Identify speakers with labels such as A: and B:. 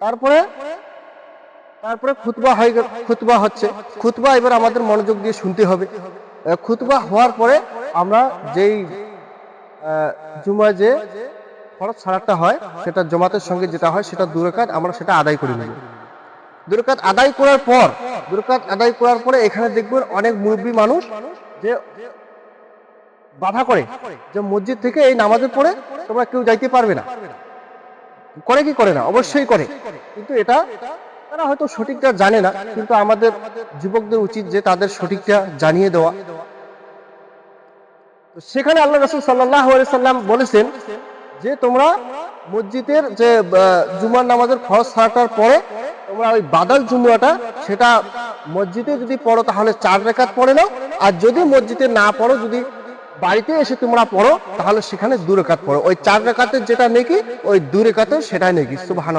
A: তারপরে তারপরে খুতবা হচ্ছে। খুতবা এবার আমাদের মনোযোগ দিয়ে শুনতে হবে। খুতবা হওয়ার পরে আমরা যেই জুমায় যে ফরজ সালাতটা হয়, সেটা জামাতের সঙ্গে যেটা হয় সেটা 2 রাকাত আমরা সেটা আদায় করে নেব। 2 রাকাত আদায় করার পরে এখানে দেখবেন অনেক মুরব্বী মানুষ যে বাধা করে যে মসজিদ থেকে এই নামাজের পরে তোমরা কেউ যাইতে পারবে না। করে কি করে না? অবশ্যই করে, কিন্তু এটা তারা হয়তো সঠিকটা জানে না। কিন্তু আমাদের যুবকদের উচিত যে তাদের সঠিকটা জানিয়ে দেওয়া। সেখানে আল্লাহ রাসূল সাল্লাল্লাহু আলাইহি সাল্লাম বলেছেন যে তোমরা মসজিদের যে জুমার নামাজের ফরজ সালাতের পরে তোমরা ওই বাদাল জুমুয়াটা সেটা মসজিদে যদি পড়ো তাহলে 4 রাকাত পড়ে নাও, আর যদি মসজিদে না পড়ো, যদি বাড়িতে এসে তোমরা পড়ো তাহলে সেখানে 2 রাকাত পড়ো। ওই 4 রাকাতের যেটা নেকি ওই 2 রাকাতের সেটাই নেকি। সুবহানাল্লাহ।